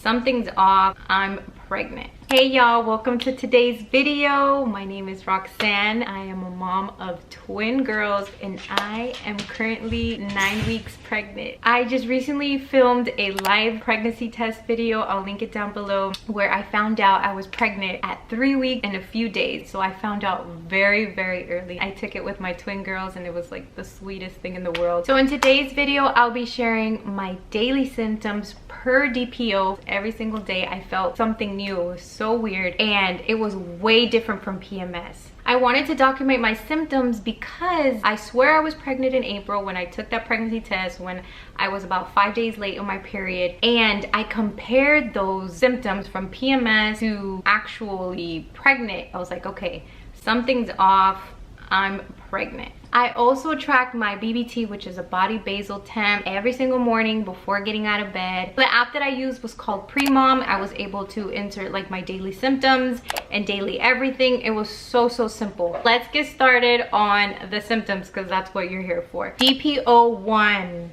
Something's off, I'm pregnant. Hey y'all, welcome to today's video. My name is Roxanne. I am a mom of twin girls and I am currently 9 weeks pregnant. I just recently filmed a live pregnancy test video. I'll link it down below, where I found out I was pregnant at 3 weeks and a few days. So I found out very early. I took it with my twin girls and it was like the sweetest thing in the world. So in today's video, I'll be sharing my daily symptoms per DPO. Every single day I felt something new. It was so weird and it was way different from PMS. I wanted to document my symptoms because I swear I was pregnant in April when I took that pregnancy test, when I was about 5 days late on my period, and I compared those symptoms from PMS to actually pregnant. I was like, okay, something's off, I'm pregnant. I also tracked my BBT, which is a body basal temp, every single morning before getting out of bed. The app that I used was called Premom. I was able to insert like my daily symptoms and daily everything. It was so simple. Let's get started on the symptoms because that's what you're here for. DPO 1.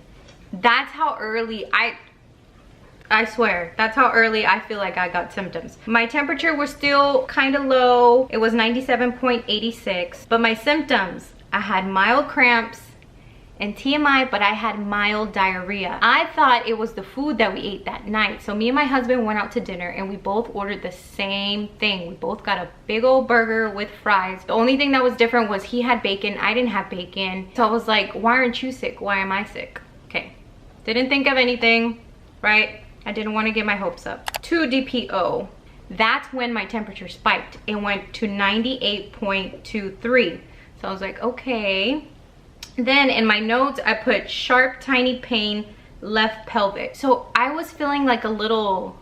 That's how early I swear, that's how early I feel like I got symptoms. My temperature was still kind of low. It was 97.86. But my symptoms, I had mild cramps and TMI, but I had mild diarrhea. I thought it was the food that we ate that night. So me and my husband went out to dinner and we both ordered the same thing. We both got a big old burger with fries. The only thing that was different was he had bacon, I didn't have bacon. So I was like, why aren't you sick? Why am I sick? Okay, didn't think of anything, right? I didn't want to get my hopes up. 2 DPO, that's when my temperature spiked. It went to 98.23. So I was like, okay. Then in my notes, I put sharp, tiny pain, left pelvic. So I was feeling like a little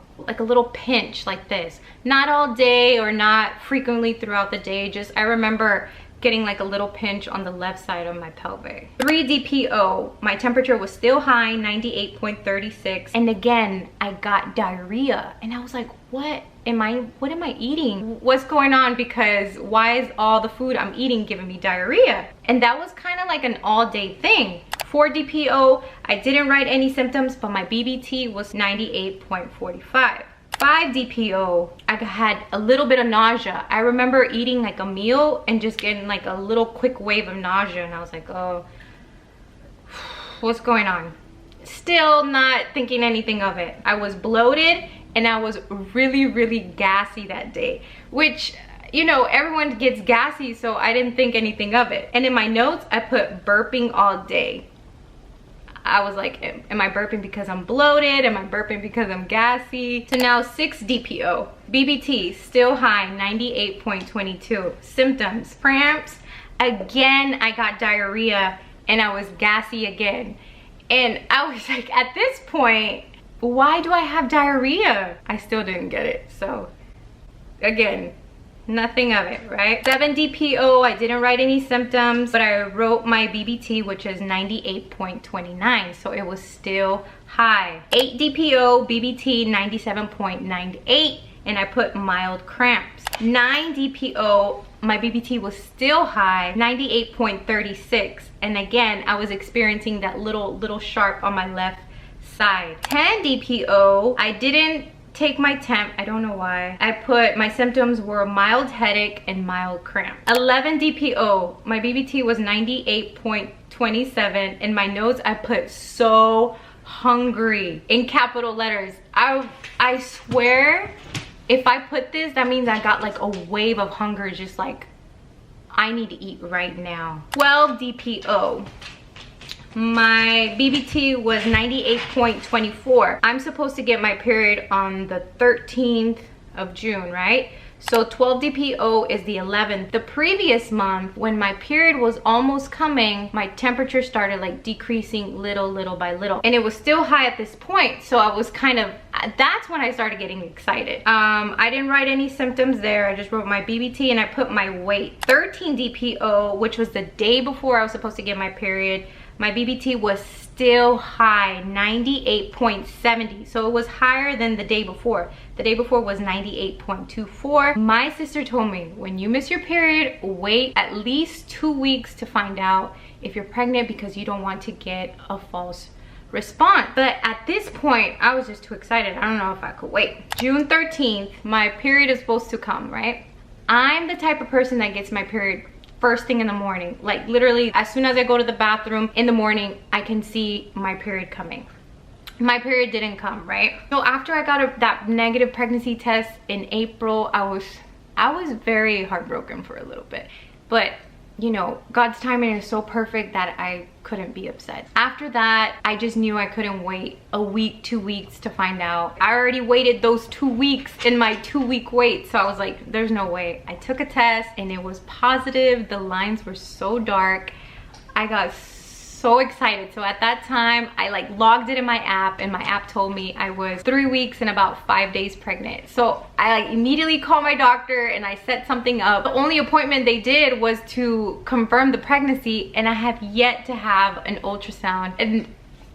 pinch like this. Not all day or not frequently throughout the day. Just I remember getting like a little pinch on the left side of my pelvic. 3 DPO, my temperature was still high, 98.36. And again, I got diarrhea. And I was like, what am I eating? What's going on? Because why is all the food I'm eating giving me diarrhea? And that was kind of like an all day thing. 4 DPO, I didn't write any symptoms, but my BBT was 98.45. 5 DPO, I had a little bit of nausea. I remember eating like a meal and just getting like a little quick wave of nausea, and I was like, oh, what's going on? Still not thinking anything of it. I was bloated and I was really gassy that day, which, you know, everyone gets gassy, so I didn't think anything of it. And in my notes, I put burping all day. I was like, am I burping because I'm bloated? Am I burping because I'm gassy? So now 6 DPO. BBT, still high, 98.22. Symptoms, cramps. Again, I got diarrhea and I was gassy again. And I was like, at this point, why do I have diarrhea? I still didn't get it. So again, nothing of it, right? 7 DPO, I didn't write any symptoms, but I wrote my BBT, which is 98.29, so it was still high. 8 DPO, BBT 97.98, and I put mild cramps. 9 DPO, my BBT was still high, 98.36, and again, I was experiencing that little sharp on my left side. 10 DPO, I didn't take my temp, I don't know why. I put my symptoms were mild headache and mild cramp. 11 DPO, my BBT was 98.27. In my notes, I put so hungry in capital letters. I swear, if I put this, that means I got like a wave of hunger, just like, I need to eat right now. 12 DPO. My BBT was 98.24. I'm supposed to get my period on the 13th of June, right? So 12 DPO is the 11th. The previous month, when my period was almost coming, my temperature started like decreasing little by little. And it was still high at this point. So I was kind of, that's when I started getting excited. I didn't write any symptoms there. I just wrote my BBT and I put my weight. 13 DPO, which was the day before I was supposed to get my period. My BBT was still high, 98.70. So it was higher than the day before. The day before was 98.24. My sister told me, when you miss your period, wait at least 2 weeks to find out if you're pregnant because you don't want to get a false respond. But at this point, I was just too excited. I don't know if I could wait. June 13th, my period is supposed to come, right? I'm the type of person that gets my period first thing in the morning. Like literally, as soon as I go to the bathroom in the morning, I can see my period coming. My period didn't come, right? So after I got that negative pregnancy test in April, I was very heartbroken for a little bit. But you know, God's timing is so perfect that I couldn't be upset. After that, I just knew I couldn't wait a week, 2 weeks to find out. I already waited those 2 weeks in my 2-week wait. So I was like, there's no way. I took a test and it was positive. The lines were so dark. I got so excited. So at that time, I like logged it in my app, and my app told me I was 3 weeks and about 5 days pregnant. So I like immediately called my doctor and I set something up. The only appointment they did was to confirm the pregnancy, and I have yet to have an ultrasound, and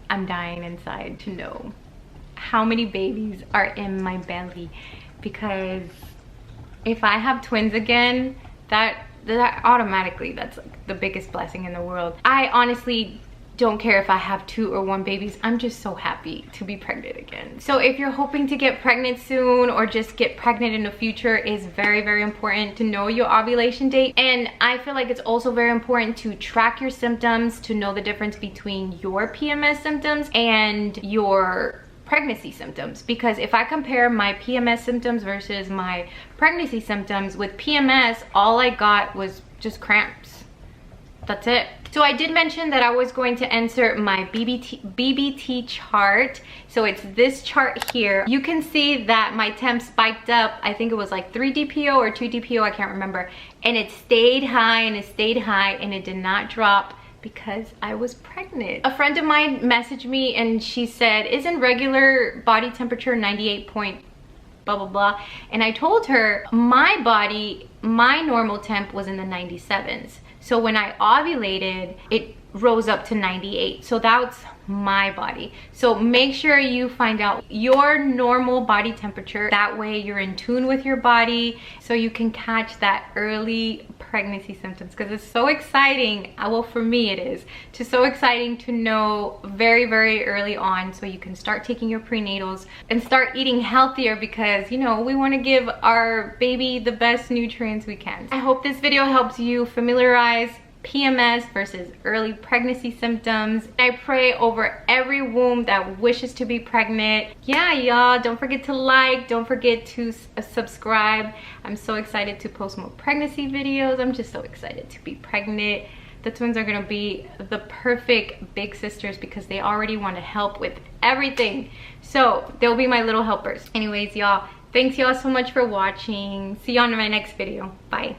I'm dying inside to know how many babies are in my belly, because if I have twins again, that automatically, that's like the biggest blessing in the world. I honestly don't care if I have 2 or 1 babies. I'm just so happy to be pregnant again. So if you're hoping to get pregnant soon or just get pregnant in the future, it's very, very important to know your ovulation date. And I feel like it's also very important to track your symptoms, to know the difference between your PMS symptoms and your pregnancy symptoms. Because if I compare my PMS symptoms versus my pregnancy symptoms, with PMS, all I got was just cramps. That's it. So I did mention that I was going to insert my BBT chart. So it's this chart here. You can see that my temp spiked up. I think it was like 3 DPO or 2 DPO, I can't remember. And it stayed high and it stayed high and it did not drop, because I was pregnant. A friend of mine messaged me and she said, isn't regular body temperature 98 point blah blah blah? And I told her my body, my normal temp was in the 97s. So when I ovulated, it rose up to 98. So that's my body. So make sure you find out your normal body temperature. That way you're in tune with your body, so you can catch that early pregnancy symptoms, because it's so exciting. Well, for me it is just so exciting to know very, very early on, so you can start taking your prenatals and start eating healthier, because you know, we want to give our baby the best nutrients we can. I hope this video helps you familiarize PMS versus early pregnancy symptoms. I pray over every womb that wishes to be pregnant. Yeah, y'all, don't forget to like, don't forget to subscribe. I'm so excited to post more pregnancy videos. I'm just so excited to be pregnant. The twins are gonna be the perfect big sisters, because they already want to help with everything. So they'll be my little helpers. Anyways, y'all, thanks y'all so much for watching. See you on my next video. Bye.